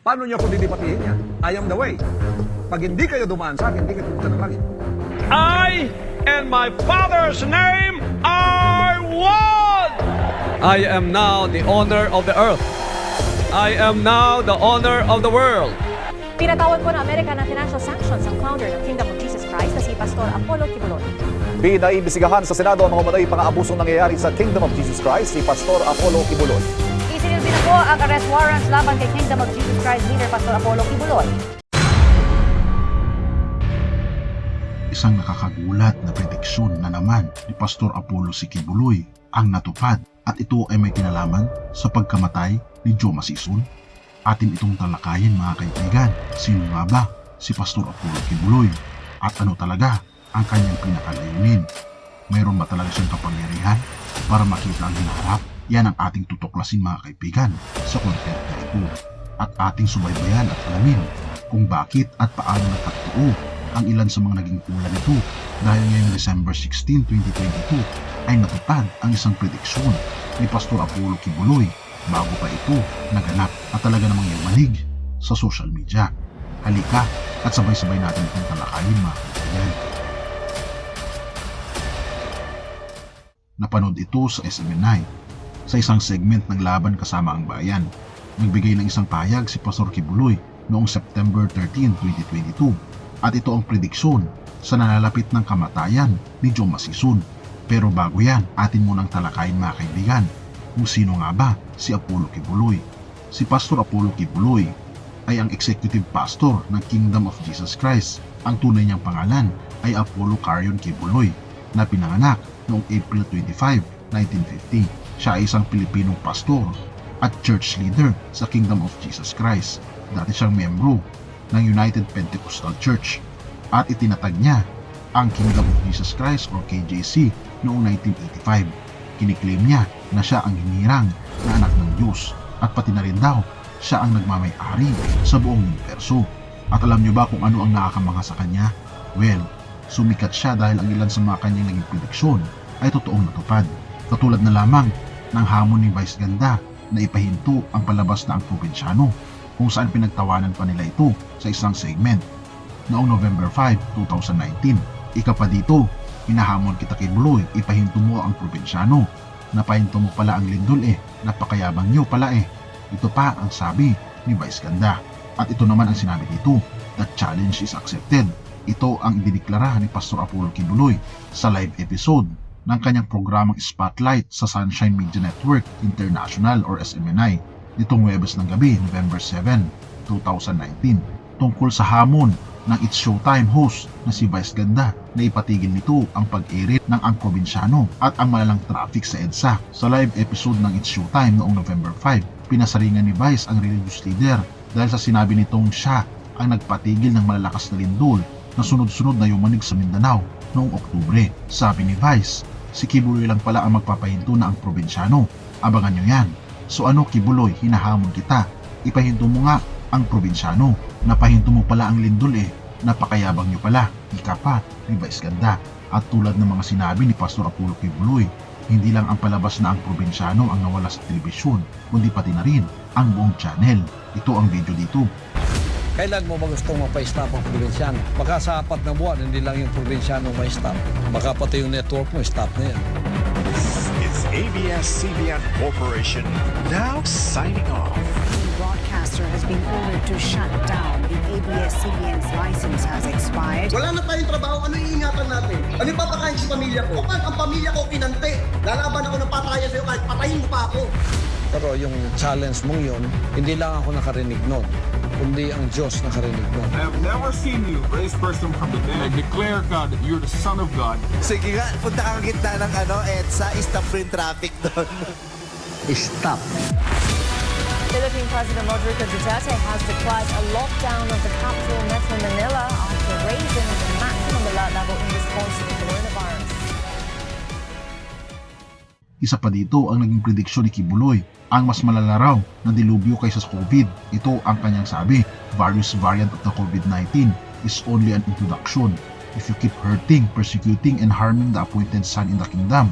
Paano niyo ako didipatihin yan? I am the way. Pag hindi kayo dumaan sa akin, hindi kayo pumunta ng langit. I and my Father's name are one. I am now the owner of the earth. I am now the owner of the world. Pinatawag po ng Amerika ng financial sanctions ang founder ng Kingdom of Jesus Christ na si Pastor Apollo Kibuloy. Pinaimbisigahan sa Senado ang mga umano'y pang-aabusong nangyayari sa Kingdom of Jesus Christ si Pastor Apollo Kibuloy. Isinilbi na po ang arrest warrants laban kay Kingdom of Jesus Christ leader Pastor Apollo Kibuloy. Isang nakakagulat na prediksyon na naman ni Pastor Apollo si Kibuloy ang natupad at ito ay may kinalaman sa pagkamatay ni Joe Masison. Atin itong talakayin mga kaibigan. Sino nga ba si Pastor Apollo Kibuloy at ano talaga ang kanyang pinakalayunin? Mayroon ba talaga siyang kapangyarihan para makita ang hinaharap? Yan ang ating tutuklasin mga kaibigan sa content na ito at ating subaybayan at alamin kung bakit at paano nagtagpuo ang ilan sa mga naging pula nito dahil ngayong December 16, 2022 ay natupad ang isang prediksyon ni Pastor Apollo Kibuloy bago pa ito naganap at talaga namang yumanig sa social media. Halika at sabay-sabay natin itong talakayin mga kaibigan. Napanood ito sa SMNI sa isang segment ng Laban Kasama ang Bayan. Nagbigay ng isang pahayag si Pastor Kibuloy noong September 13, 2022 at ito ang prediksyon sa nalalapit ng kamatayan ni Joe Masison. Pero bago yan, atin munang talakayin mga kaibigan kung sino nga ba si Apollo Kibuloy. Si Pastor Apollo Kibuloy ay ang executive pastor ng Kingdom of Jesus Christ. Ang tunay niyang pangalan ay Apollo Carion Kibuloy na pinanganak noong April 25, 1950. Siya ay isang Pilipinong pastor at church leader sa Kingdom of Jesus Christ. Dati siyang membro ng United Pentecostal Church at itinatag niya ang Kingdom of Jesus Christ or KJC noong 1985. Kiniklaim niya na siya ang hinirang na anak ng Diyos at pati na rin daw siya ang nagmamay-ari sa buong universo. At alam niyo ba kung ano ang nakakamangha sa kanya? Well, sumikat siya dahil ang ilan sa mga kanyang naging prediksyon ay totoong natupad. Katulad na lamang ng hamon ni Vice Ganda na ipahinto ang palabas na ang probinsyano kung saan pinagtawanan pa nila ito sa isang segment. Noong November 5, 2019, ika pa dito, hinahamon kita Kibuloy, ipahinto mo ang probinsyano. Napahinto mo pala ang lindol napakayabang nyo pala Ito pa ang sabi ni Vice Ganda. At ito naman ang sinabi dito, the challenge is accepted. Ito ang idineklara ni Pastor Apollo Kibuloy sa live episode ng kanyang programang Spotlight sa Sunshine Media Network International or SMNI nitong Huwebes ng gabi, November 7, 2019 tungkol sa hamon ng It's Showtime host na si Vice Ganda na ipatigil nito ang pag-airit ng Ang Probinsyano at ang malalang traffic sa EDSA. Sa live episode ng It's Showtime noong November 5, pinasaringan ni Vice ang religious leader dahil sa sinabi nitong siya ang nagpatigil ng malalakas na lindol na sunod-sunod na yumanig sa Mindanao noong Oktubre. Sabi ni Vice, si Kibuloy lang pala ang magpapahinto na Ang Probinsyano. Abangan nyo yan. So ano Kibuloy, hinahamon kita. Ipahinto mo nga ang probinsyano. Napahinto mo pala ang lindol Napakayabang nyo pala. Ika pa ni Vice Ganda. At tulad ng mga sinabi ni Pastor Apollo Kibuloy, hindi lang ang palabas na Ang Probinsyano ang nawala sa telebisyon, kundi pati na rin ang buong channel. Ito ang video dito. Kailan mo ba gustong mapa-stop ang probinsyano? Baka sa 4 na buwan, hindi lang yung probinsyano may stop. Baka pati yung network mo, stop na yan. It's ABS-CBN Corporation now signing off. The broadcaster has been ordered to shut down. The ABS-CBN's license has expired. Wala na tayong trabaho, ano iingatan natin? Ano yung papakain sa pamilya ko? Kapag ang pamilya ko kinante, lalaban ako ng patayan sa'yo kahit patayin mo pa ako. Pero yung challenge mong yun, hindi lang ako nakarinig nun, kundi ang Diyos nakarinig nun. I have never seen you raise person from the dead. I declare, God, that you're the Son of God. Sige nga, punta kang gitna ng EDSA, stop rin traffic doon. Stop. Philippine President Rodrigo Duterte has declared a lockdown of the capital Metro Manila after raising the maximum alert level in response to the coronavirus. Isa pa dito ang naging prediksyon ni Kibuloy, ang mas malala raw na dilubyo kaysa sa COVID. Ito ang kanyang sabi, various variant of the COVID-19 is only an introduction. If you keep hurting, persecuting, and harming the appointed son in the kingdom,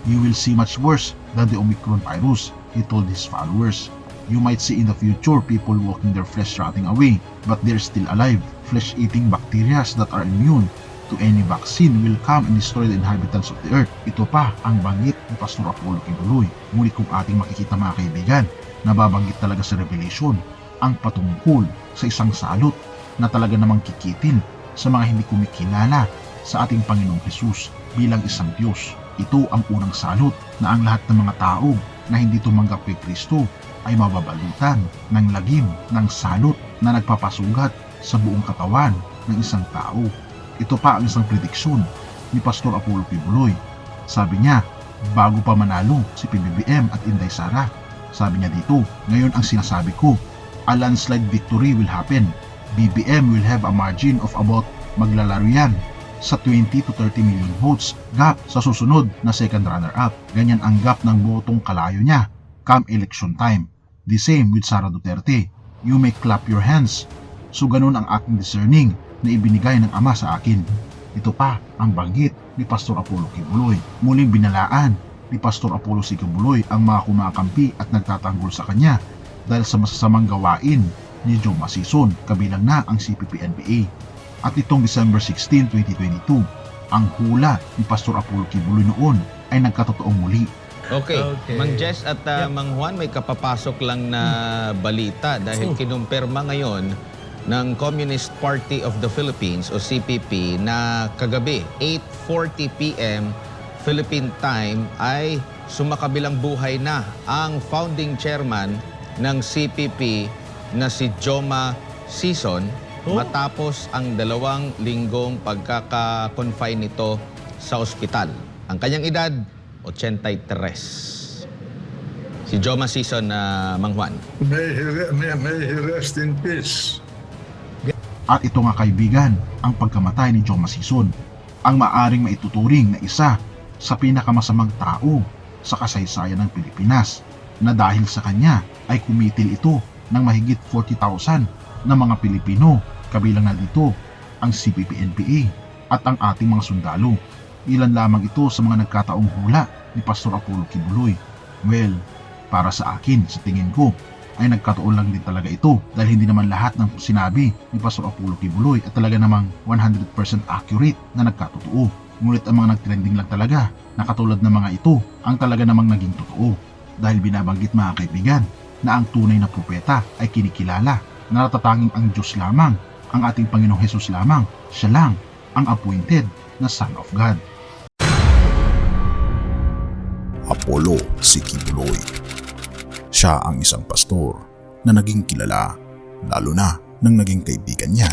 you will see much worse than the Omicron virus, he told his followers. You might see in the future people walking their flesh rotting away, but they're still alive. Flesh-eating bacteria that are immune to any vaccine will come and destroy the inhabitants of the earth. Ito pa ang banggit ni Pastor Apollo Kibuloy. Ngunit kung ating makikita mga kaibigan, nababanggit talaga sa Revelation ang patungkol sa isang salot na talaga namang kikitin sa mga hindi kumikilala sa ating Panginoong Hesus bilang isang Diyos. Ito ang unang salot na ang lahat ng mga tao na hindi tumanggap kay Kristo ay mababalutan ng lagim ng salot na nagpapasugat sa buong katawan ng isang tao. Ito pa ang isang prediksyon ni Pastor Apollo Kibuloy. Sabi niya, bago pa manalo si PBBM at Inday Sara, sabi niya dito, ngayon ang sinasabi ko, a landslide victory will happen. BBM will have a margin of about maglalaro yan sa 20 to 30 million votes gap sa susunod na second runner-up. Ganyan ang gap ng botong kalayo niya come election time. The same with Sara Duterte. You may clap your hands. So ganun ang aking discerning na ibinigay ng Ama sa akin. Ito pa ang banggit ni Pastor Apollo Kibuloy. Muling binalaan ni Pastor Apollo Kibuloy ang mga kumakampi at nagtatanggol sa kanya dahil sa masasamang gawain ni Joe Masison, kabilang na ang CPP-NPA. At itong December 16, 2022, ang hula ni Pastor Apollo Kibuloy noon ay nagkatotoong muli. Okay. Mang Jess at Mang Juan, may kapapasok lang na balita dahil kinumpirma ngayon ng Communist Party of the Philippines o CPP na kagabi 8:40 p.m. Philippine time ay sumakabilang buhay na ang founding chairman ng CPP na si Joma Sison matapos ang 2 linggong pagkaka-confine nito sa ospital. Ang kanyang edad, 83. Si Joma Sison na Mang Juan. May he rest in peace. At ito nga kaibigan, ang pagkamatay ni Joma Sison, ang maaring maituturing na isa sa pinakamasamang tao sa kasaysayan ng Pilipinas na dahil sa kanya ay kumitil ito ng mahigit 40,000 na mga Pilipino, kabilang na dito ang CPP-NPA at ang ating mga sundalo. Ilan lamang ito sa mga nagkataong hula ni Pastor Apollo Kibuloy. Well, para sa akin, sa tingin ko, ay nagkataon lang din talaga ito dahil hindi naman lahat ng sinabi ni Pastor Apollo Kibuloy at talaga namang 100% accurate na nagkatotoo. Ngunit ang mga nagtrending lang talaga na katulad ng mga ito ang talaga namang naging totoo dahil binabanggit mga kaibigan na ang tunay na propeta ay kinikilala na natatanging ang Diyos lamang, ang ating Panginoong Hesus lamang, siya lang ang appointed na Son of God. Apollo Kibuloy. Siya ang isang pastor na naging kilala, lalo na nang naging kaibigan niya,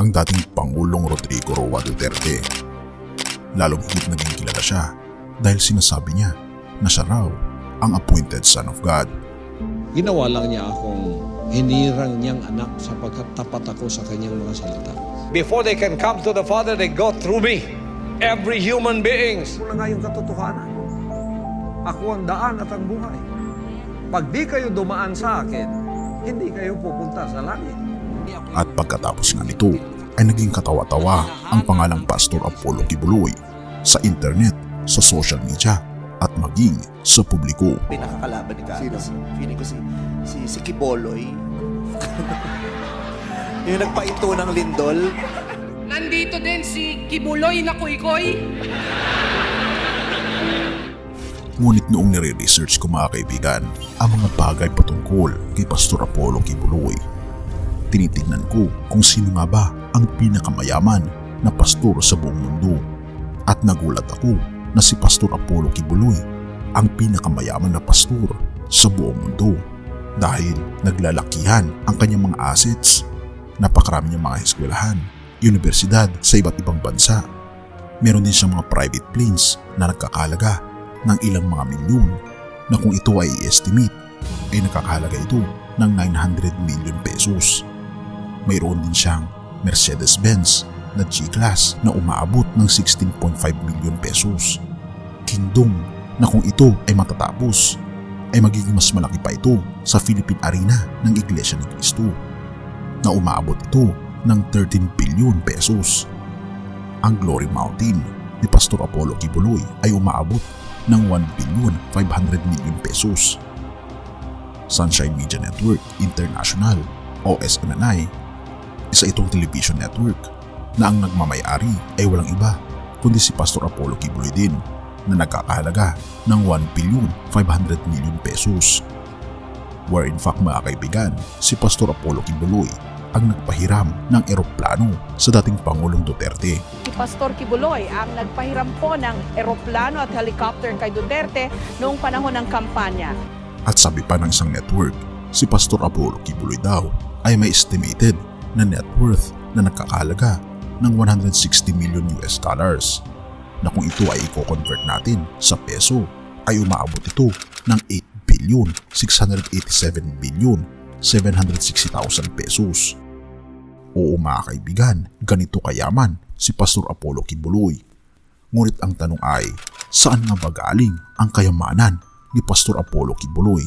ang dating Pangulong Rodrigo Roa Duterte. Lalong higit naging kilala siya dahil sinasabi niya na siya raw ang appointed Son of God. Ginawa lang niya akong hinirang niyang anak sapagkat tapat ako sa kanyang mga salita. Before they can come to the Father, they go through me. Every human beings. Mula nga yung katotohanan. Ako ang daan at ang buhay. Pag di kayo dumaan sa akin, hindi kayo pupunta sa langit. At pagkatapos nga nito, ay naging katawa-tawa ang pangalang Pastor Apollo Kibuloy sa internet, sa social media, at maging sa publiko. Pinakakalaban ni Carlos. Feeling ko si Kibuloy. Yung nagpaito ng lindol. Nandito din si Kibuloy na kuy-kuy. Ngunit noong nire-research ko mga kaibigan ang mga bagay patungkol kay Pastor Apollo Kibuloy, tinitignan ko kung sino nga ba ang pinakamayaman na pastor sa buong mundo. At nagulat ako na si Pastor Apollo Kibuloy ang pinakamayaman na pastor sa buong mundo dahil naglalakihan ang kanyang mga assets. Napakarami niyang mga eskwelahan, universidad sa iba't ibang bansa. Meron din siyang mga private planes na nagkakalaga ng ilang mga milyon na kung ito ay i-estimate ay nakakahalaga ito ng 900 million pesos. Mayroon din siyang Mercedes-Benz na G-Class na umaabot ng 16.5 million pesos. Kingdom na kung ito ay matatapos ay magiging mas malaki pa ito sa Philippine Arena ng Iglesia ni Cristo na umaabot ito ng 13 billion pesos. Ang Glory Mountain ni Pastor Apollo Kibuloy ay umaabot ng 1 billion 500 million pesos. Sunshine Media Network International o SMNI. Isa itong television network na ang nagmamayari ay walang iba kundi si Pastor Apollo Kibuloy din na nagkakahalaga ng 1,500,000,000 pesos. Where in fact mga kaibigan, si Pastor Apollo Kibuloy ang nagpahiram ng eroplano sa dating Pangulong Duterte. Si Pastor Kibuloy ang nagpahiram po ng eroplano at helicopter kay Duterte noong panahon ng kampanya. At sabi pa ng isang network, si Pastor Apollo Kibuloy daw ay may estimated na net worth na nagkakahalaga ng $160 million na kung ito ay i-convert natin sa peso ay umaabot ito ng 8,687,760,000 pesos. Oo mga kaibigan, ganito kayaman si Pastor Apollo Kibuloy. Ngunit ang tanong ay, saan nga ba galing ang kayamanan ni Pastor Apollo Kibuloy?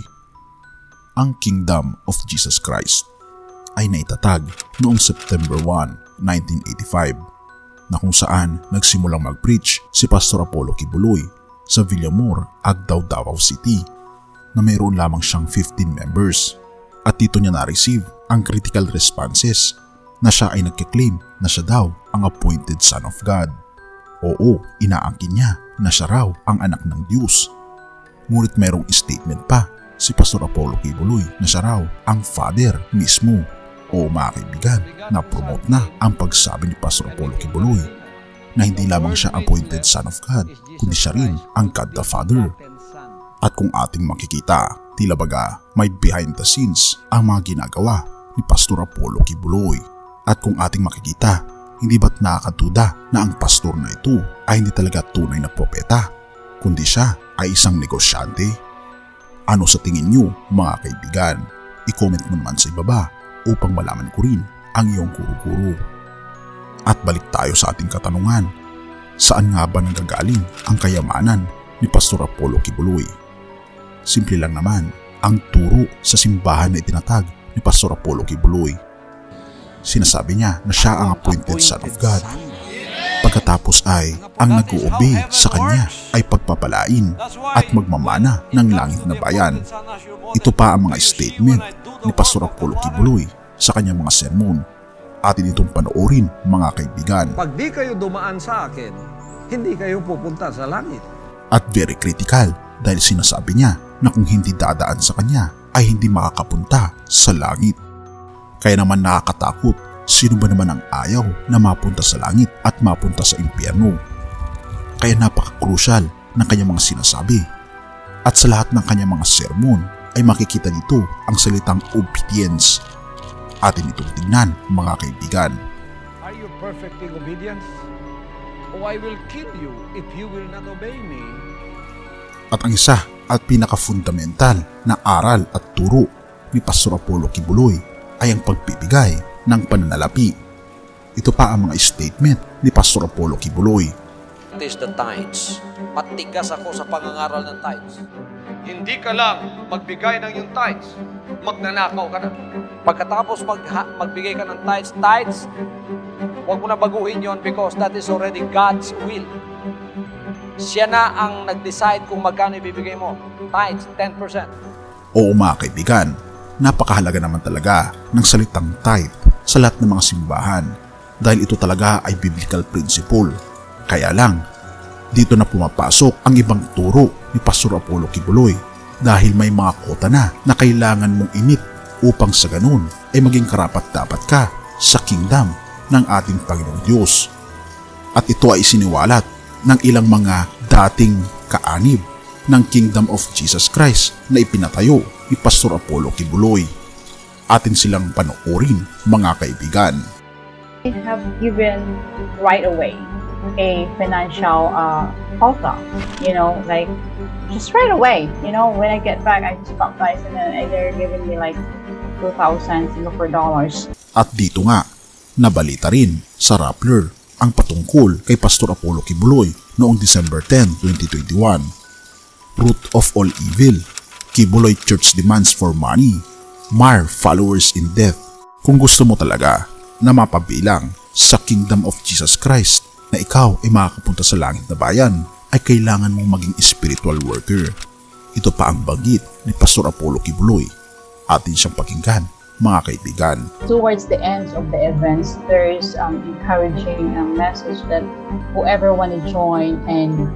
Ang Kingdom of Jesus Christ ay naitatag noong September 1, 1985 na kung saan nagsimulang mag-preach si Pastor Apollo Kibuloy sa Villamor, Agdao, Davao City na mayroon lamang siyang 15 members at dito niya na-receive ang critical responses na siya ay nagkiklaim na siya daw ang appointed Son of God. Oo, inaangkin niya na siya raw ang anak ng Diyos. Ngunit mayroong statement pa si Pastor Apollo Kibuloy na siya raw ang Father mismo. Oo mga kaibigan, na-promote na ang pagsabi ni Pastor Apollo Kibuloy na hindi lamang siya appointed Son of God, kundi siya rin ang God the Father. At kung ating makikita, tila baga may behind the scenes ang mga ginagawa ni Pastor Apollo Kibuloy. At kung ating makikita, hindi ba't nakakaduda na ang pastor na ito ay hindi talaga tunay na propeta, kundi siya ay isang negosyante? Ano sa tingin niyo mga kaibigan? I-comment mo naman sa ibaba upang malaman ko rin ang iyong kuro-kuro. At balik tayo sa ating katanungan, saan nga ba nanggagaling ang kayamanan ni Pastor Apollo Kibuloy? Simple lang naman ang turo sa simbahan na itinatag ni Pastor Apollo Kibuloy. Sinasabi niya na siya ang appointed Son of God. Pagkatapos ay ang nag-o-obey sa kanya ay pagpapalain at magmamana ng langit na bayan. Ito pa ang mga statement ni Pastor Apollo Kibuloy sa kanyang mga sermon. Atin itong panoorin mga kaibigan. Pag di kayo dumaan sa akin, hindi kayo pupunta sa langit. At very critical dahil sinasabi niya na kung hindi dadaan sa kanya ay hindi makakapunta sa langit. Kaya naman nakakatakot, sino ba naman ang ayaw na mapunta sa langit at mapunta sa impyerno? Kaya napaka-crucial ng kanyang mga sinasabi. At sa lahat ng kanyang mga sermon ay makikita dito ang salitang obedience. Atin itong tingnan mga kaibigan. Are you perfect in obedience? O I will kill you if you will not obey me. At ang isa at pinaka-fundamental na aral at turo ni Pastor Apollo Kibuloy ay ang pagbibigay ng pananalapi. Ito pa ang mga statement ni Pastor Apollo Kibuloy. It is the tithes. Matigas ako sa pangangaral ng tithes. Hindi ka lang magbigay ng yung tithes, magnanakaw ka na. Pagkatapos magbigay ka ng tithes, huwag mo na baguhin yon because that is already God's will. Siya na ang nag-decide kung magkano ibibigay mo. Tithes, 10%. Oo mga kaibigan, napakahalaga naman talaga ng salitang tithe sa lahat ng mga simbahan dahil ito talaga ay biblical principle. Kaya lang, dito na pumapasok ang ibang turo ni Pastor Apollo Kibuloy dahil may mga kota na kailangan mong init upang sa ganun ay maging karapat-dapat ka sa kingdom ng ating Panginoong Diyos. At ito ay isiniwalat ng ilang mga dating kaanib ng Kingdom of Jesus Christ na ipinatayo ni Pastor Apollo Kibuloy. Atin silang panoorin mga kaibigan. I have given right away a financial quota, like just right away. When I get back, I just baptize and then they're giving me like 2,000 Singapore dollars. At dito nga, nabalita rin sa Rappler ang patungkol kay Pastor Apollo Kibuloy noong December 10, 2021. Root of all evil, Kibuloy Church demands for money, mar followers in death. Kung gusto mo talaga na mapabilang sa Kingdom of Jesus Christ na ikaw ay makakapunta sa langit na bayan, ay kailangan mong maging spiritual worker. Ito pa ang banggit ni Pastor Apollo Kibuloy Atin siyang pakinggan, mga kaibigan. Towards the end of the events, there's encouraging message that whoever want to join and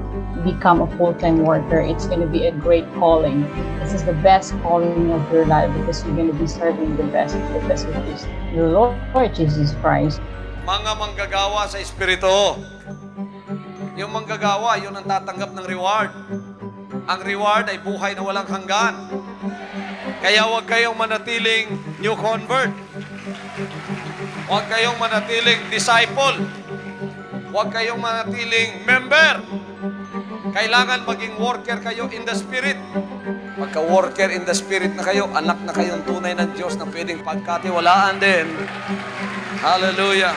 become a full-time worker, it's going to be a great calling. This is the best calling of your life because you're going to be serving the best which is the Lord Jesus Christ. Mga manggagawa sa Espiritu. Yung manggagawa, yun ang tatanggap ng reward. Ang reward ay buhay na walang hanggan. Kaya huwag kayong manatiling new convert. Huwag kayong manatiling disciple. Huwag kayong manatiling member. Kailangan maging worker kayo in the Spirit. Pagka-worker in the Spirit na kayo, anak na kayong tunay ng Diyos na pwedeng pagkatiwalaan din. Hallelujah!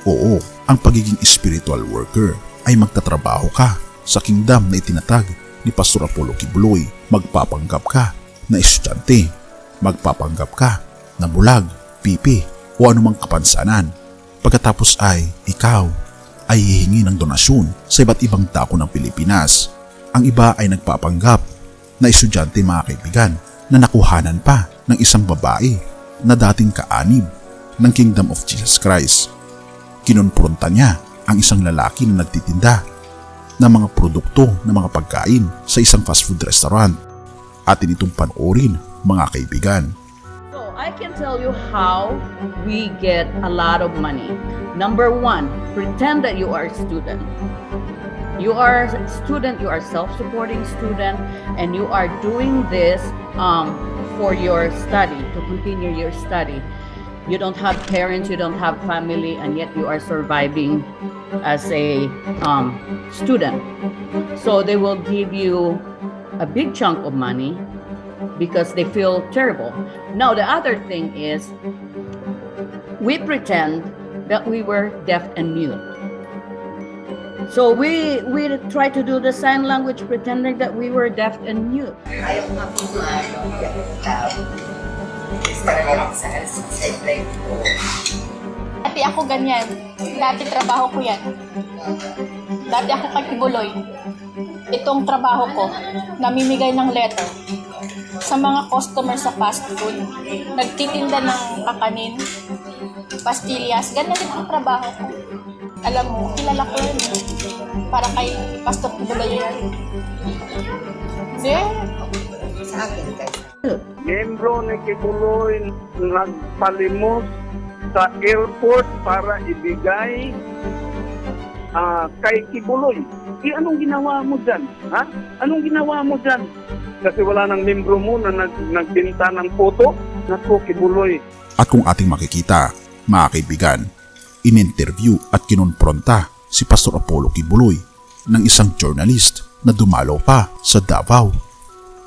Oo, ang pagiging spiritual worker ay magtatrabaho ka sa kingdom na itinatag ni Pastor Apollo Kibuloy. Magpapanggap ka na estudyante, magpapanggap ka na bulag, pipi o anumang kapansanan. Pagkatapos ay ikaw ay hihingi ng donasyon sa iba't ibang dako ng Pilipinas. Ang iba ay nagpapanggap na estudyante, mga kaibigan, na nakuhanan pa ng isang babae na dating kaanib ng Kingdom of Jesus Christ. Kinonpronta niya ang isang lalaki na nagtitinda ng mga produkto ng mga pagkain sa isang fast food restaurant. Atin itong panoorin, mga kaibigan. So I can tell you how we get a lot of money. Number one, pretend that you are a student. You are a student, you are self-supporting student, and you are doing this for your study, to continue your study. You don't have parents, you don't have family, and yet you are surviving as a student. So they will give you a big chunk of money because they feel terrible. Now, the other thing is we pretend that we were deaf and mute. So we try to do the sign language pretending that we were deaf and mute. Ayaw nga po Dati ako ganyan. Dati trabaho ko yan. Dati ako kay Kibuloy. Itong trabaho ko, namimigay ng letter sa mga customer sa fast food. Nagtitinda ng kakanin, pastillas. Ganyan din ang trabaho ko. Alam mo, kilala ko yun. Para kay Pastor Kibuloy yan. Sa akin, guys. Miyembro ni Kibuloy nagpalimos sa airport para ibigay kay Kibuloy. Anong ginawa mo dyan? Ha? Anong ginawa mo dyan? Kasi wala nang miyembro mo na nagbinta ng photo. Naku, Kibuloy. At kung ating makikita, mga kaibigan, in-interview at kinonpronta si Pastor Apollo Kibuloy ng isang journalist na dumalaw pa sa Davao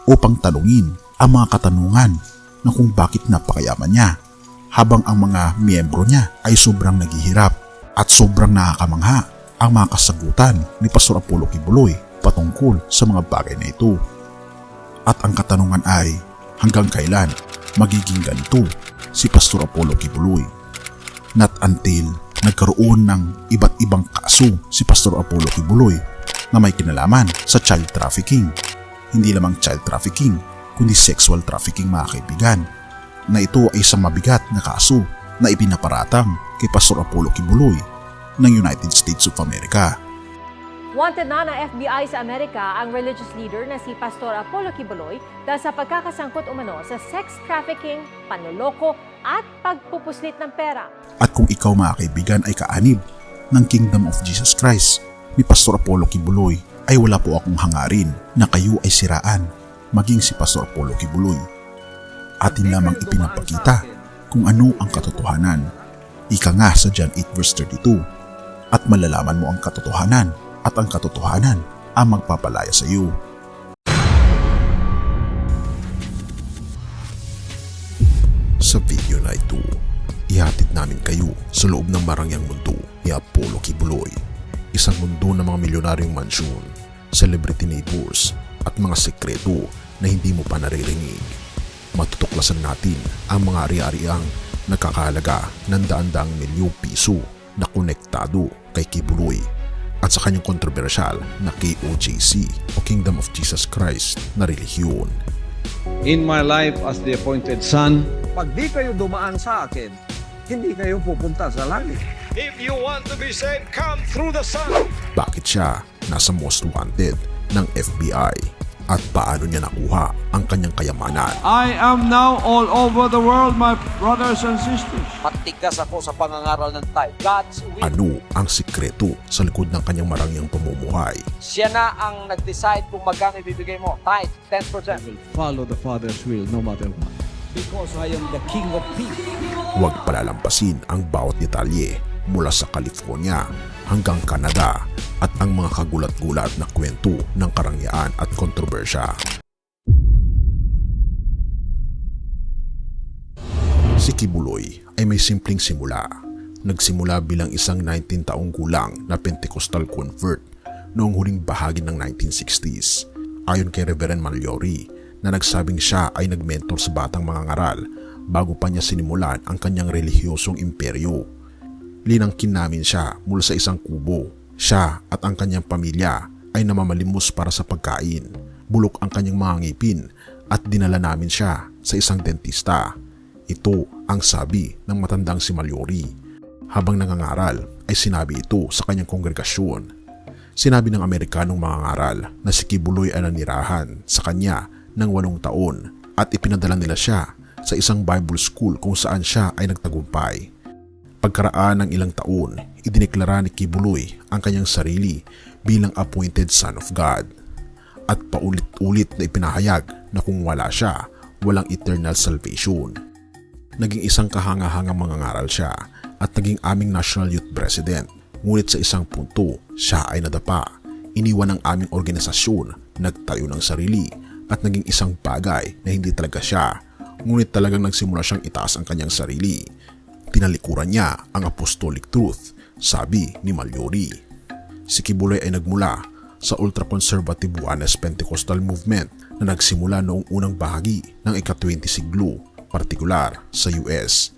upang tanungin ang mga katanungan na kung bakit napakayaman niya, habang ang mga miyembro niya ay sobrang naghihirap, at sobrang nakakamangha ang mga kasagutan ni Pastor Apollo Kibuloy patungkol sa mga bagay na ito. At ang katanungan ay, hanggang kailan magiging ganito si Pastor Apollo Kibuloy? Not until nagkaroon ng iba't ibang kaso si Pastor Apollo Kibuloy na may kinalaman sa child trafficking. Hindi lamang child trafficking, kundi sexual trafficking, mga kaibigan, na ito ay isang mabigat na kaso na ipinaparatang kay Pastor Apollo Kibuloy ng United States of America. Wanted na ng FBI sa Amerika ang religious leader na si Pastor Apollo Kibuloy dahil sa pagkakasangkot umano sa sex trafficking, panloloko at pagpupuslit ng pera. At kung ikaw, mga kaibigan, ay kaanib ng Kingdom of Jesus Christ ni Pastor Apollo Kibuloy, ay wala po akong hangarin na kayo ay siraan, maging si Pastor Apollo Kibuloy. Atin lamang ipinapakita kung ano ang katotohanan. Ika nga sa John 8 verse 32, at malalaman mo ang katotohanan, at ang katotohanan ang magpapalaya sa iyo. Sa video na ito, ihatid namin kayo sa loob ng marangyang mundo ni Apollo Kibuloy. Isang mundo ng mga milyonaryong mansyon, celebrity neighbors at mga sekreto na hindi mo pa naririnig. Matutuklasan natin ang mga ari-ariang nagkakahalaga ng daan-daang milyong piso na konektado kay Kibuloy at sa kanyang kontrobersyal na KOJC o Kingdom of Jesus Christ na relihiyon. in my life as the appointed son. Pag di kayo dumaan sa akin, hindi kayo pupunta sa langit. If you want to be saved, come through the Son. Bakit siya nasa most wanted ng FBI at paano niya nakuha ang kanyang kayamanan? I am now all over the world, my brothers and sisters. Matigas ako sa pangangaral ng tithe. God's will. Ano ang sikreto sa likod ng kanyang marangyang pamumuhay? Siya na ang nag-decide kung magkano ibibigay mo. Tithe, 10%. Follow the Father's will no matter what. Because I am the King of Peace. Huwag palalampasin ang bawat detalye mula sa California hanggang Canada at ang mga kagulat-gulat na kwento ng karangyaan at kontrobersya. Si Kibuloy ay may simpleng simula. Nagsimula bilang isang 19 taong gulang na Pentecostal convert noong huling bahagi ng 1960s. Ayon kay Reverend Mallory, na nagsabing siya ay nagmentor sa batang mangangaral bago pa niya sinimulan ang kanyang relihiyosong imperyo. Linangkin namin siya mula sa isang kubo. Siya at ang kanyang pamilya ay namamalimos para sa pagkain. Bulok ang kanyang mga ngipin at dinala namin siya sa isang dentista. Ito ang sabi ng matandang si Mallory. Habang nangangaral ay sinabi ito sa kanyang kongregasyon. Sinabi ng Amerikanong mangangaral na si Kibuloy ay nanirahan sa kanya ng 8 taon at ipinadala nila siya sa isang Bible school kung saan siya ay nagtagumpay. Pagkaraan ng ilang taon, idineklara ni Kibuloy ang kanyang sarili bilang appointed son of God at paulit-ulit na ipinahayag na kung wala siya, walang eternal salvation. Naging isang kahanga-hangang mangangaral siya at naging aming National Youth President, ngunit sa isang punto siya ay nadapa. Iniwan ang aming organisasyon, nagtayo ng sarili at naging isang bagay na hindi talaga siya, ngunit talagang nagsimula siyang itaas ang kanyang sarili. Tinalikuran niya ang apostolic truth, sabi ni Mallory. Si Kibuloy ay nagmula sa ultra-conservative Juanes Pentecostal movement na nagsimula noong unang bahagi ng ika-20 siglo, partikular sa US.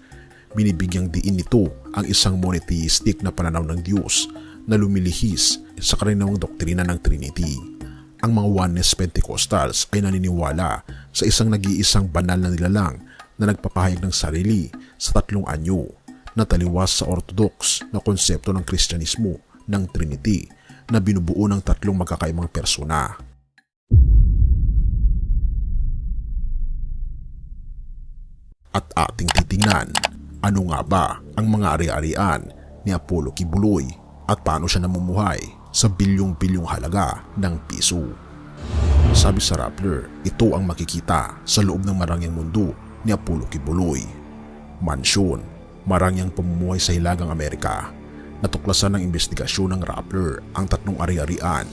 Binibigyang diin nito ang isang monotheistic na pananaw ng Diyos na lumilihis sa karinawang doktrina ng Trinity. Ang mga Oneness Pentecostals ay naniniwala sa isang nag-iisang banal na nilalang na nagpapahayag ng sarili sa 3 anyo na taliwas sa Orthodox na konsepto ng Kristyanismo ng Trinity na binubuo ng 3 magkakaibang persona. At ating titingnan, ano nga ba ang mga ari-arian ni Apollo Kibuloy at paano siya namumuhay sa bilyong-bilyong halaga ng piso. Sabi sa Rappler, ito ang makikita sa loob ng marangyang mundo ni Apollo Kibuloy. Mansyon, marangyang pamumuhay sa Hilagang Amerika. Natuklasan ng investigasyon ng Rappler ang 3 ari-arian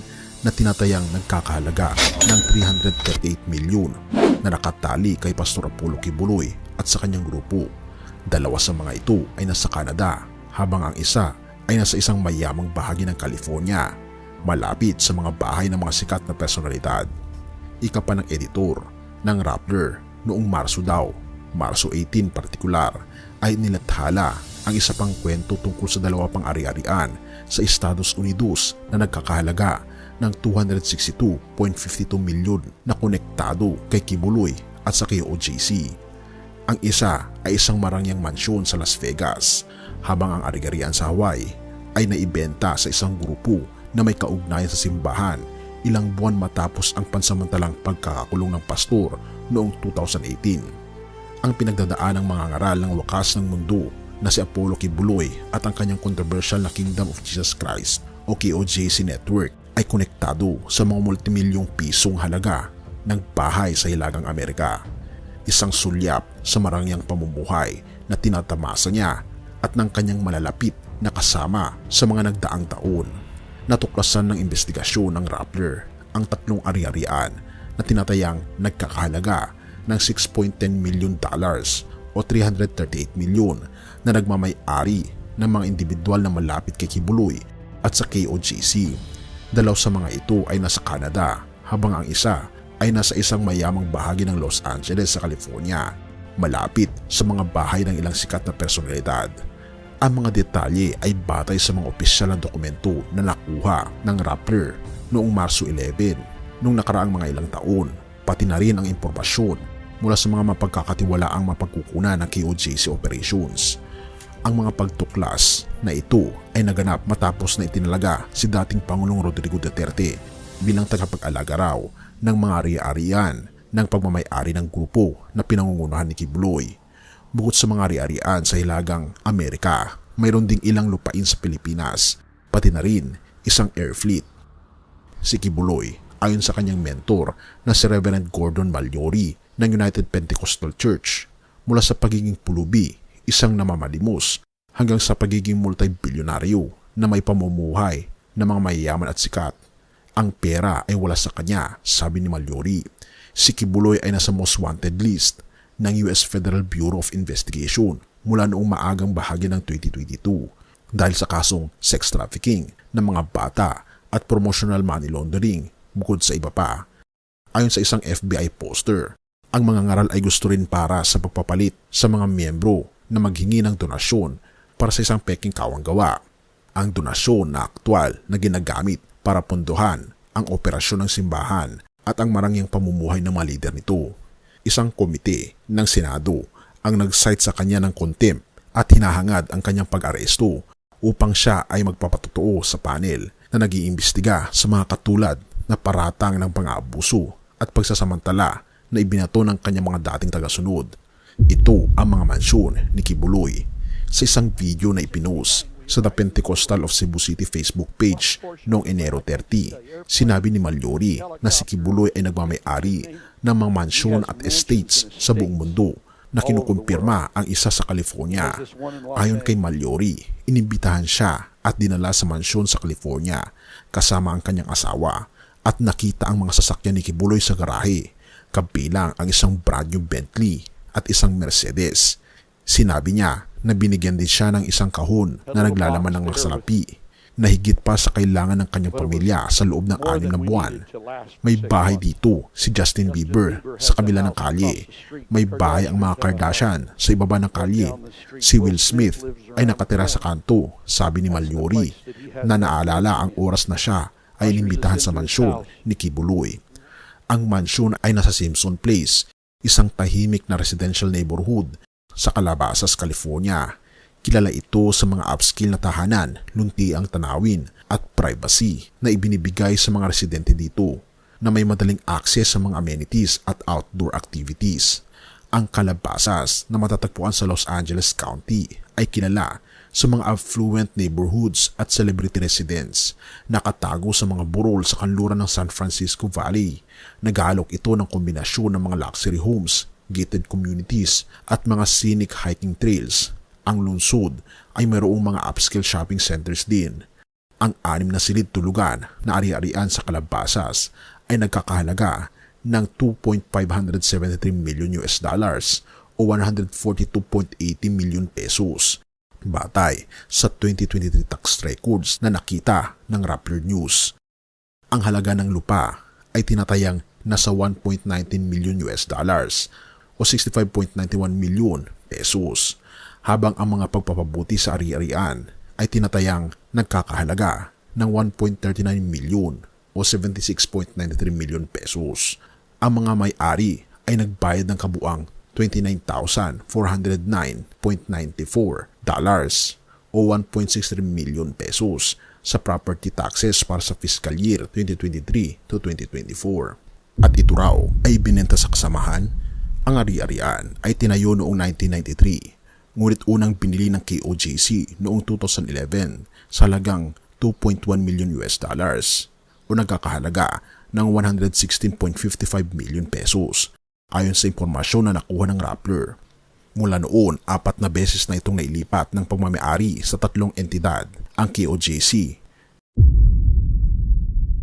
na tinatayang nagkakahalaga ng 338 milyon na nakatali kay Pastor Apollo Kibuloy at sa kanyang grupo. 2 sa mga ito ay nasa Canada, habang ang isa ay nasa isang mayamang bahagi ng California, malapit sa mga bahay ng mga sikat na personalidad. Ika pa ng editor ng Rappler, noong Marso 18 partikular, ay nilathala ang isa pang kwento tungkol sa 2 pang ari-arian sa Estados Unidos na nagkakahalaga ng 262.52 milyon na konektado kay Kibuloy at sa KOJC. Ang isa ay isang marangyang mansyon sa Las Vegas, habang ang ari-arian sa Hawaii ay naibenta sa isang grupo na may kaugnayan sa simbahan ilang buwan matapos ang pansamantalang pagkakakulong ng pastor noong 2018. Ang pinagdadaan ng mga ngaral ng wakas ng mundo na si Apollo Kibuloy at ang kanyang controversial na Kingdom of Jesus Christ o KOJC network ay konektado sa mga multimilyong pisong halaga ng bahay sa Hilagang Amerika. Isang sulyap sa marangyang pamumuhay na tinatamasa niya at ng kanyang malalapit na kasama sa mga nagdaang taon. Natuklasan ng investigasyon ng Rappler ang 3 ari-arian na tinatayang nagkakahalaga ng $6.10 million o 338 milyon na nagmamay-ari ng mga individual na malapit kay Kibuloy at sa KOJC. 2 sa mga ito ay nasa Canada, habang ang isa ay nasa isang mayamang bahagi ng Los Angeles sa California, malapit sa mga bahay ng ilang sikat na personalidad. Ang mga detalye ay batay sa mga opisyal na dokumento na nakuha ng Rappler noong Marso 11, noong nakaraang mga ilang taon. pati na rin ang impormasyon mula sa mga mapagkakatiwalaang mapagkukunan ng KOJC operations. Ang mga pagtuklas na ito ay naganap matapos na itinalaga si dating Pangulong Rodrigo Duterte bilang tagapag-alaga raw ng mga ari-arian ng pagmamay-ari ng grupo na pinangungunahan ni Kibuloy. Bukod sa mga ari-arian sa Hilagang Amerika, mayroon ding ilang lupain sa Pilipinas, pati na rin isang air fleet. Si Kibuloy, ayon sa kanyang mentor na si Reverend Gordon Malyory ng United Pentecostal Church, mula sa pagiging pulubi, isang namamalimos, hanggang sa pagiging multi-bilyonaryo na may pamumuhay ng mga mayayaman at sikat. Ang pera ay wala sa kanya, sabi ni Malyory. Si Kibuloy ay nasa most wanted list ng US Federal Bureau of Investigation mula noong maagang bahagi ng 2022 dahil sa kasong sex trafficking ng mga bata at promotional money laundering, bukod sa iba pa. Ayon sa isang FBI poster, ang mga ngaral ay gusto rin para sa pagpapalit sa mga miyembro na maghingi ng donasyon para sa isang peking kawanggawa. Ang donasyon na aktwal na ginagamit para pondohan ang operasyon ng simbahan at ang marangyang pamumuhay ng mga lider nito. Isang komite ng Senado ang nag-cite sa kanya ng contempt at hinahangad ang kanyang pag-aresto upang siya ay magpapatotoo sa panel na nag-iimbestiga sa mga katulad na paratang ng pang-aabuso at pagsasamantala na ibinato ng kanyang mga dating tagasunod. Ito ang mga mansyon ni Kibuloy. Sa isang video na ipinost sa The Pentecostal of Cebu City Facebook page noong Enero 30, sinabi ni Malyory na si Kibuloy ay nagmamay-ari ng mga mansyon at estates sa buong mundo na kinukumpirma ang isa sa California. Ayon kay Malyory, inimbitahan siya at dinala sa mansyon sa California kasama ang kanyang asawa at nakita ang mga sasakyan ni Kibuloy sa garahe, kabilang ang isang brand new Bentley at isang Mercedes. Sinabi niya na binigyan din siya ng isang kahon na naglalaman ng mga salapi na higit pa sa kailangan ng kanyang pamilya sa loob ng 6 na buwan. May bahay dito si Justin Bieber sa kabila ng kalye. May bahay ang mga Kardashian sa ibaba ng kalye. Si Will Smith ay nakatira sa kanto, sabi ni Malyory, na naalala ang oras na siya ay inimbitahan sa mansyon ni Kibuloy. Ang mansyon ay nasa Simpson Place, isang tahimik na residential neighborhood sa Calabasas, California. Kilala ito sa mga upscale na tahanan, lunti ang tanawin at privacy na ibinibigay sa mga residente dito na may madaling access sa mga amenities at outdoor activities. Ang Calabasas na matatagpuan sa Los Angeles County ay kilala sa mga affluent neighborhoods at celebrity residents. Nakatago sa mga burol sa kanluran ng San Francisco Valley. Nag-aalok ito ng kombinasyon ng mga luxury homes, gated communities at mga scenic hiking trails. Ang lungsod ay mayroong mga upscale shopping centers din. Ang 6 na silid-tulugan na ari-arian sa Calabasas ay nagkakahalaga ng $2.573 million o 142.80 million pesos. Batay sa 2023 tax records na nakita ng Rappler News. Ang halaga ng lupa ay tinatayang nasa $1.19 million o 65.91 million pesos, habang ang mga pagpapabuti sa ari-arian ay tinatayang nagkakahalaga ng 1.39 million o 76.93 million pesos. Ang mga may-ari ay nagbayad ng kabuang $29,409.94 o 1.63 million pesos sa property taxes para sa fiscal year 2023 to 2024. At ito raw ay binenta sa kasamahan. Ang ari-arian ay tinayo noong 1993, ngunit unang binili ng KOJC noong 2011 sa halagang $2.1 million o nagkakahalaga ng 116.55 million pesos ayon sa impormasyon na nakuha ng Rappler. Mula noon, 4 na beses na itong nailipat ng pagmamay-ari sa 3 entidad, ang KOJC,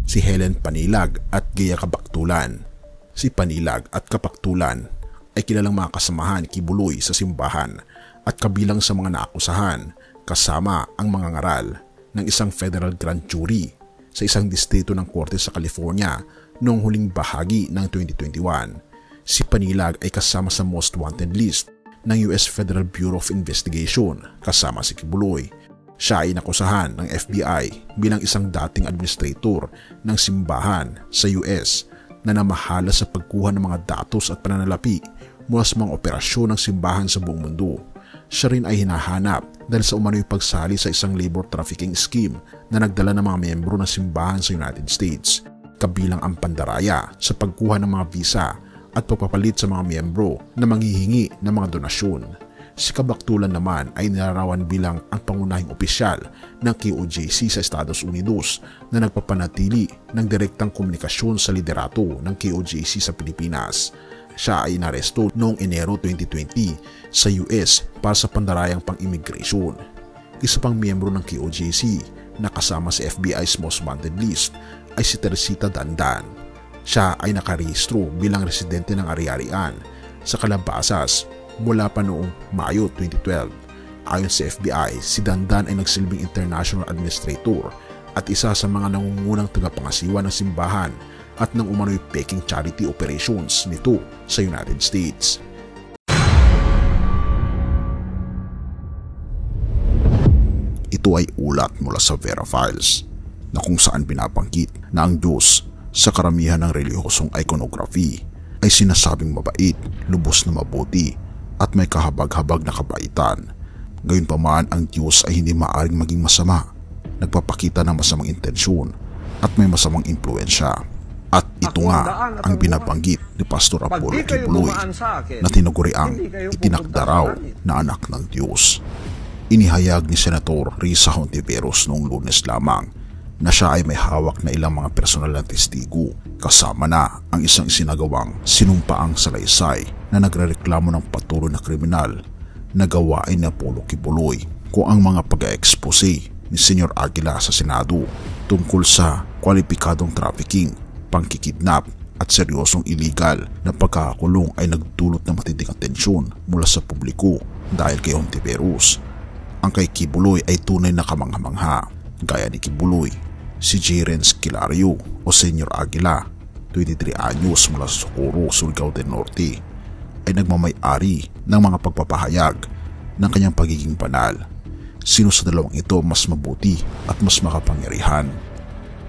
si Helen Panilag at Gea Kabaktulan. Si Panilag at Kapaktulan ay kilalang mga kasamahan ni Kibuloy sa simbahan at kabilang sa mga naakusahan kasama ang mga ngaral ng isang federal grand jury sa isang distrito ng korte sa California noong huling bahagi ng 2021. Si Panilag ay kasama sa most wanted list ng US Federal Bureau of Investigation kasama si Kibuloy. Siya ay nakusahan ng FBI bilang isang dating administrator ng simbahan sa US na namahala sa pagkuha ng mga datos at pananalapi mula sa mga operasyon ng simbahan sa buong mundo. Siya rin ay hinahanap dahil sa umano'y pagsali sa isang labor trafficking scheme na nagdala ng mga miyembro ng simbahan sa United States, kabilang ang pandaraya sa pagkuha ng mga visa at pagpapalit sa mga miyembro na manghihingi ng mga donasyon. Si Kabaktulan naman ay nilarawan bilang ang pangunahing opisyal ng KOJC sa Estados Unidos na nagpapanatili ng direktang komunikasyon sa liderato ng KOJC sa Pilipinas. Siya ay inaresto noong Enero 2020 sa US para sa pandarayang pang-immigration. Isa pang miyembro ng KOJC na kasama sa FBI's Most Wanted list ay si Teresita Dandan. Siya ay nakarehistro bilang residente ng Ari-Arian sa Calabasas mula pa noong Mayo 2012. Ayon sa FBI, si Dandan ay nagsilbing international administrator at isa sa mga nangungunang tagapangasiwa ng simbahan at ng umano'y peking charity operations nito sa United States. Ito ay ulat mula sa Vera Files na kung saan binabanggit na ang Diyos sa karamihan ng relihosong iconography ay sinasabing mabait, lubos na mabuti at may kahabag-habag na kabaitan. Gayunpaman, ang Diyos ay hindi maaaring maging masama, nagpapakita ng masamang intensyon at may masamang impluensya. At ito nga ang binabanggit ni Pastor Apollo Kibuloy na tinuguri ang itinakda raw na anak ng Diyos. Inihayag ni Senator Risa Hontiveros noong Lunes lamang na siya ay may hawak na ilang mga personal na testigo, kasama na ang isang isinagawang sinumpaang salaysay na nagrereklamo ng patuloy na kriminal na gawain ni Apollo Kibuloy kung ang mga pag-expose ni Senyor Aguila sa Senado tungkol sa kwalipikadong trafficking, pangkikidnap at seryosong illegal na pagkakakulong ay nagdulot ng matinding atensyon mula sa publiko dahil kay Hontiveros. Ang kay Kibuloy ay tunay na kamangha-mangha. Gaya ni Kibuloy, si Jerens Kilario o Senyor Aguila, 23 anyos mula sa Socorro, Surigao del Norte, ay nagmamay-ari ng mga pagpapahayag ng kanyang pagiging banal. Sino sa dalawang ito mas mabuti at mas makapangyarihan?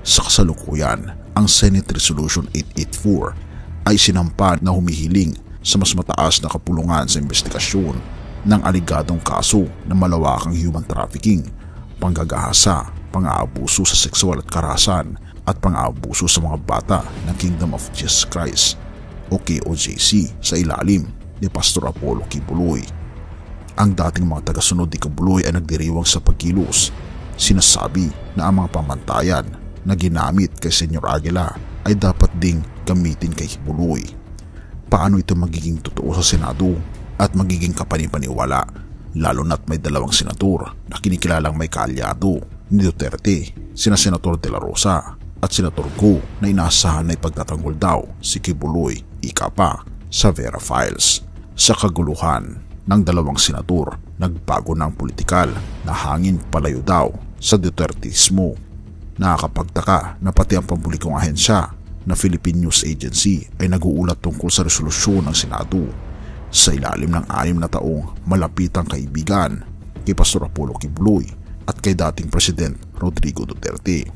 Sa kasalukuyan, ang Senate Resolution 884 ay sinampa na humihiling sa mas mataas na kapulungan sa investigasyon ng aligadong kaso ng malawakang human trafficking, panggagahasa, pang-aabuso sa sexual at karahasan at pang-aabuso sa mga bata ng Kingdom of Jesus Christ o KOJC sa ilalim ni Pastor Apollo Kibuloy. Ang dating mga tagasunod ni Kibuloy ay nagdiriwang sa pagkilos. Sinasabi na ang mga pamantayan na ginamit kay Senyor Aguila ay dapat ding gamitin kay Kibuloy. Paano ito magiging totoo sa Senado at magiging kapanipaniwala, lalo na't may dalawang senador na kinikilalang may kaalyado ni Duterte, sina Senator De La Rosa at Senator Go, na inaasahan na ipagtatanggol daw si Kibuloy, ika pa sa Vera Files. Sa kaguluhan ng dalawang senador, nagbago ng politikal na hangin palayo daw sa Dutertismo. Nakakapagtaka na pati ang pampublikong ahensya na Philippine News Agency ay nag-uulat tungkol sa resolusyon ng Senado sa ilalim ng 6 na taong malapitang kaibigan kay Pastor Apollo Kibuloy at kay dating President Rodrigo Duterte,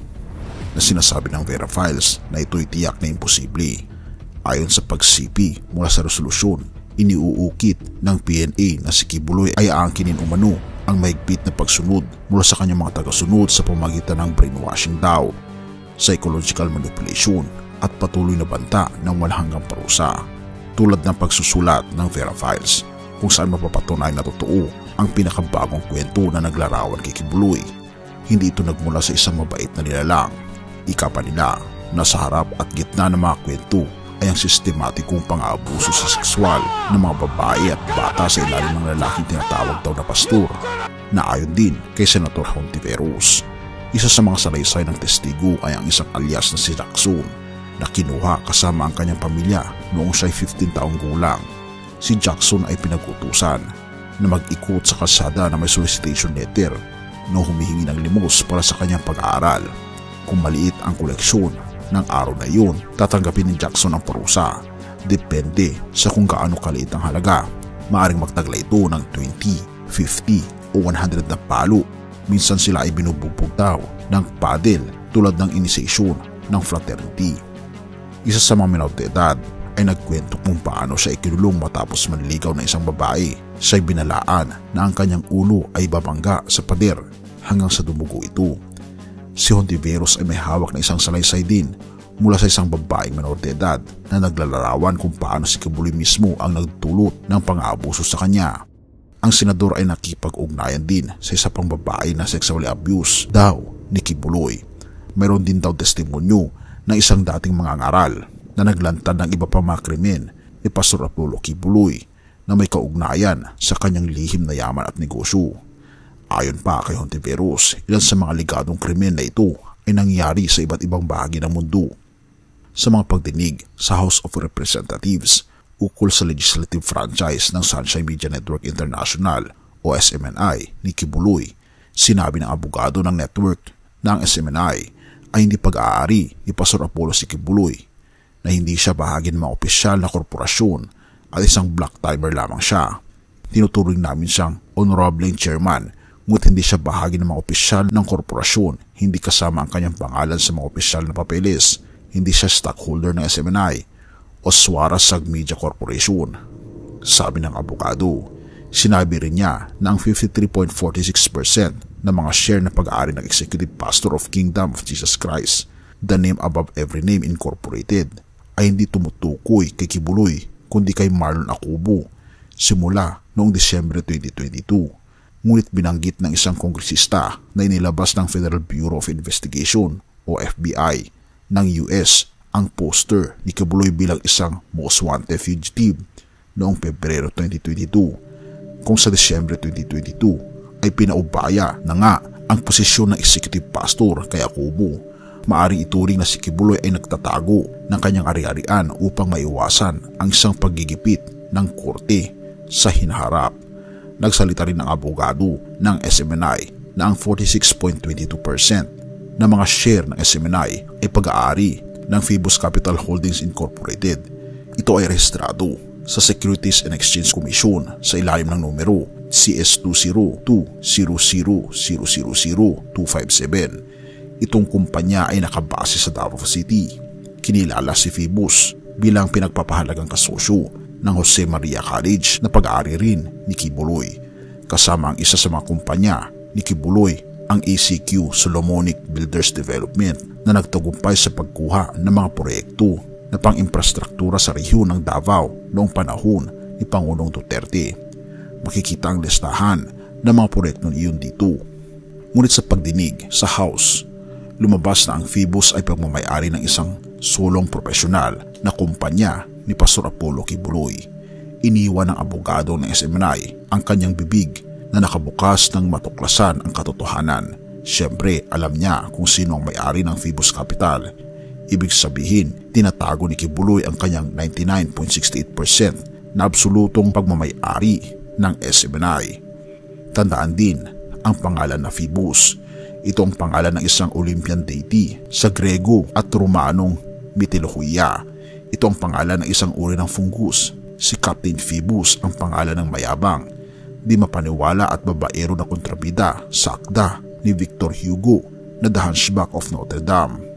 na sinasabi ng Vera Files na ito'y tiyak na imposible. Ayon sa pagsipi mula sa resolusyon, iniuukit ng PNA na si Kibuloy ay aangkinin umano ang mahigpit na pagsunod mula sa kanyang mga tagasunod sa pamagitan ng brainwashing daw, psychological manipulation at patuloy na banta ng walang hanggang parusa, tulad ng pagsusulat ng Vera Files kung saan mapapatunay na totoo ang pinakabagong kwento na naglarawan kay Kibuloy. Hindi ito nagmula sa isang mabait na nilalang. Ika pa nila na sa harap at gitna ng mga kwento ay ang sistematikong pang-aabuso sa sexual ng mga babae at bata sa ilalim ng lalaking tinatawag daw na pastor, na ayon din kay Senator Hontiveros. Isa sa mga salaysay ng testigo ay ang isang alias na si Jackson na kinuha kasama ang kanyang pamilya noong siya'y 15 taong gulang. Si Jackson ay pinag-utusan na mag-ikot sa kalsada na may solicitation letter na humihingi ng limos para sa kanyang pag-aaral. Kung maliit ang koleksyon ng araw na iyon, tatanggapin ni Jackson ang parusa. Depende sa kung gaano kaliit ang halaga. Maaring magtaglay ito ng 20, 50 o 100 na palo. Minsan sila ay binubugbog daw ng paddle tulad ng initiation ng fraternity. Isa sa mga minor de edad ay nagkwento kung paano siya ikinulong matapos manligaw ng isang babae. Siya'y binalaan na ang kanyang ulo ay babangga sa pader hanggang sa dumugo ito. Si Hontiveros ay may hawak na isang salaysay din mula sa isang babaeng minor de edad na naglalarawan kung paano si Kibuloy mismo ang nagdulot ng pang-aabuso sa kanya. Ang senador ay nakipag-ugnayan din sa isa pang babae na sexually abuse daw ni Kibuloy. Mayroon din daw testimonyo ng isang dating mangangaral na naglantad ng iba pang mga krimen ni Pastor Apollo Kibuloy na may kaugnayan sa kanyang lihim na yaman at negosyo. Ayon pa kay Hontiveros, ilan sa mga ligadong krimen na ito ay nangyari sa iba't ibang bahagi ng mundo. Sa mga pagdinig sa House of Representatives ukol sa legislative franchise ng Sunshine Media Network International o SMNI ni Kibuloy, sinabi ng abogado ng network na ang SMNI ay hindi pag-aari ni Pastor Apollo si Kibuloy, na hindi siya bahagi ng mga opisyal na korporasyon at isang black timer lamang siya. Tinuturing namin siyang honorable chairman, ngunit hindi siya bahagi ng mga opisyal ng korporasyon, hindi kasama ang kanyang pangalan sa mga opisyal na papeles. Hindi siya stockholder ng SMNI o Suara Sag Media Corporation. Sabi ng abogado, sinabi rin niya na ang 53.46% ng mga share na pag-aari ng Executive Pastor of Kingdom of Jesus Christ, the name above every name incorporated, ay hindi tumutukoy kay Kibuloy kundi kay Marlon Acubo simula noong Disyembre 2022. Ngunit binanggit ng isang kongresista na inilabas ng Federal Bureau of Investigation o FBI ng US ang poster ni Kibuloy bilang isang most wanted fugitive noong Pebrero 2022, kung sa Disyembre 2022 ay pinaubaya na nga ang posisyon ng executive pastor kay Acubo. Maaring ituring na si Kibuloy ay nagtatago ng kanyang ari-arian upang maiwasan ang isang paggigipit ng korte sa hinaharap. Nagsalita rin ang abogado ng SMNI na ang 46.22% na mga share ng SMNI ay pag-aari ng Phoebus Capital Holdings Incorporated. Ito ay rehistrado sa Securities and Exchange Commission sa ilalim ng numero CS202000000257. Itong kumpanya ay nakabase sa Davao City. Kinilala si Phoebus bilang pinagpapahalagang kasosyo ng Jose Maria College na pag-aari rin ni Kibuloy. Kasama ang isa sa mga kumpanya ni Kibuloy, ang ACQ Solomonic Builders Development, na nagtagumpay sa pagkuha ng mga proyekto na pang-infrastruktura sa rehiyon ng Davao noong panahon ni Pangulong Duterte. Makikita ang listahan ng mga proyekto iyon dito. Ngunit sa pagdinig sa House, lumabas na ang Phoebus ay pagmamayari ng isang sulong profesional na kumpanya ni Pastor Apollo Kibuloy. Iniwan ng abogado ng SMNI ang kanyang bibig na nakabukas ng matuklasan ang katotohanan. Siyempre, alam niya kung sino ang may-ari ng Phoebus Capital. Ibig sabihin, tinatago ni Kibuloy ang kanyang 99.68% na absolutong pagmamay-ari ng SMNI. Tandaan din ang pangalan na Phoebus. Ito ang pangalan ng isang Olympian deity sa Grego at Romanong mitolohiya. Ito ang pangalan ng isang uri ng fungus. Si Captain Phoebus ang pangalan ng mayabang, di mapaniwala at babaero na kontrabida sa akda ni Victor Hugo na The Hunchback of Notre Dame.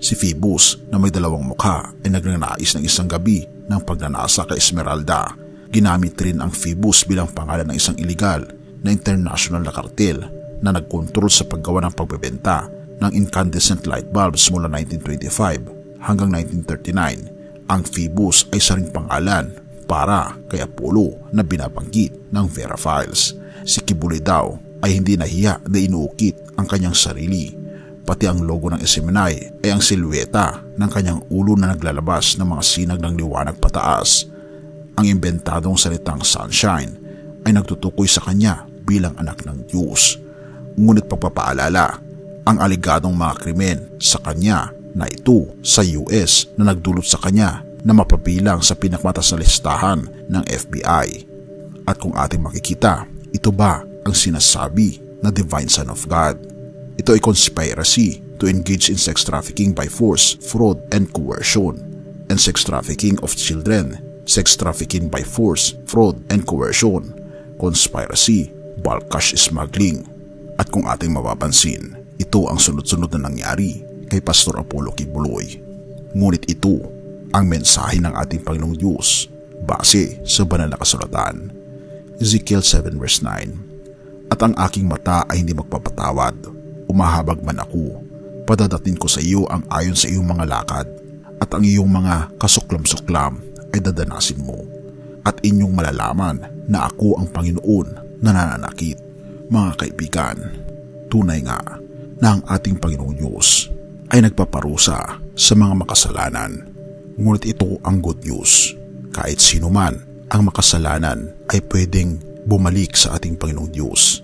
Si Phoebus na may dalawang mukha ay nagnanais ng isang gabi ng pagnanasa kay Esmeralda. Ginamit rin ang Phoebus bilang pangalan ng isang iligal na international na kartel na nagkontrol sa paggawa ng pagbebenta ng incandescent light bulbs mula 1925 hanggang 1939. Ang Phoebus ay isa ring pangalan para kay Apollo na binabanggit ng Vera Files. Si Kibuloy daw ay hindi nahiya na inuukit ang kanyang sarili. Pati ang logo ng SMNI ay ang silweta ng kanyang ulo na naglalabas ng mga sinag ng liwanag pataas. Ang imbentadong salitang sunshine ay nagtutukoy sa kanya bilang anak ng Diyos. Ngunit pagpapaalala, ang aligadong mga krimen sa kanya na ito sa US na nagdulot sa kanya na mapabilang sa pinakamatas na listahan ng FBI. At kung ating makikita, ito ba ang sinasabi na Divine Son of God? Ito ay conspiracy to engage in sex trafficking by force, fraud, and coercion, and sex trafficking of children, sex trafficking by force, fraud, and coercion, conspiracy, bulk cash smuggling. At kung ating mapapansin, ito ang sunod-sunod na nangyari kay Pastor Apollo Kibuloy. Ngunit ito ang mensahe ng ating Panginoong Diyos base sa banal na kasulatan. Ezekiel 7 verse 9. At ang aking mata ay hindi magpapatawad. Umahabag man ako, padadating ko sa iyo ang ayon sa iyong mga lakad, at ang iyong mga kasuklam-suklam ay dadanasin mo. At inyong malalaman na ako ang Panginoon na nananakit. Mga kaibigan, tunay nga na ang ating Panginoong Diyos ay nagpaparusa sa mga makasalanan. Ngunit ito ang good news. Kahit sino man ang makasalanan ay pwedeng bumalik sa ating Panginoong Diyos,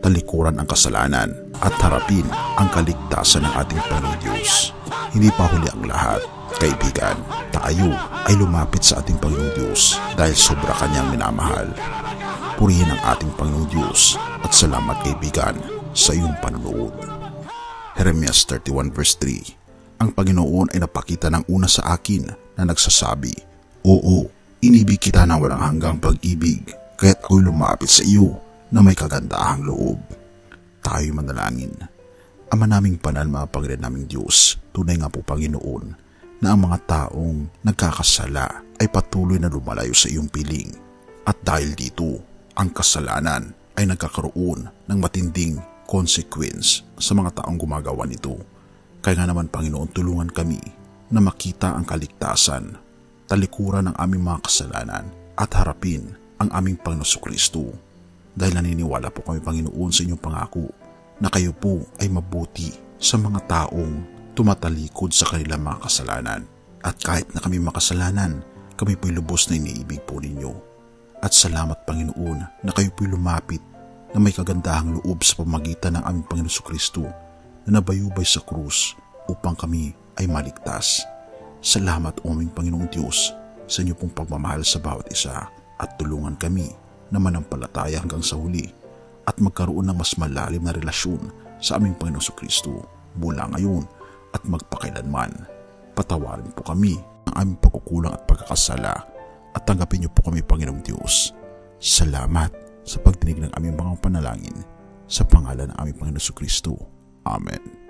talikuran ang kasalanan at harapin ang kaligtasan ng ating Panginoong Diyos. Hindi pa huli ang lahat, kaibigan. Tayo ay lumapit sa ating Panginoong Diyos dahil sobra kanyang minamahal. Purihin ang ating Panginoong Diyos at salamat, kaibigan, sa iyong panonood. Jeremias 31 verse 3. Ang Panginoon ay napakita ng una sa akin na nagsasabi, oo, inibig kita ng walang hanggang pag-ibig, kaya't ako'y lumapit sa iyo na may kagandahang loob. Tayo'y manalangin. Ama naming banal, mga Panginoon naming Diyos, tunay nga po, Panginoon, na ang mga taong nagkakasala ay patuloy na lumalayo sa iyong piling. At dahil dito, ang kasalanan ay nagkakaroon ng matinding consequence sa mga taong gumagawa nito. Kaya nga naman, Panginoon, tulungan kami na makita ang kaligtasan, talikuran ang aming mga kasalanan at harapin ang aming Panginoon Jesucristo. Dahil naniniwala po kami, Panginoon, sa inyong pangako na kayo po ay mabuti sa mga taong tumatalikod sa kanilang mga kasalanan. At kahit na kami makasalanan, kami po'y lubos na iniibig po ninyo. At salamat, Panginoon, na kayo po'y lumapit na may kagandahang loob sa pamagitan ng aming Panginoon Jesucristo na nabayubay sa krus upang kami ay maligtas. Salamat, o aming Panginoong Diyos, sa inyo pong pagmamahal sa bawat isa, at tulungan kami na manampalataya hanggang sa huli at magkaroon ng mas malalim na relasyon sa aming Panginoong Jesucristo mula ngayon at magpakailanman. Patawarin po kami ang aming pagkukulang at pagkakasala at tanggapin niyo po kami, Panginoong Diyos. Salamat sa pagdinig ng aming mga panalangin sa pangalan ng aming Panginoon Jesucristo. Amen.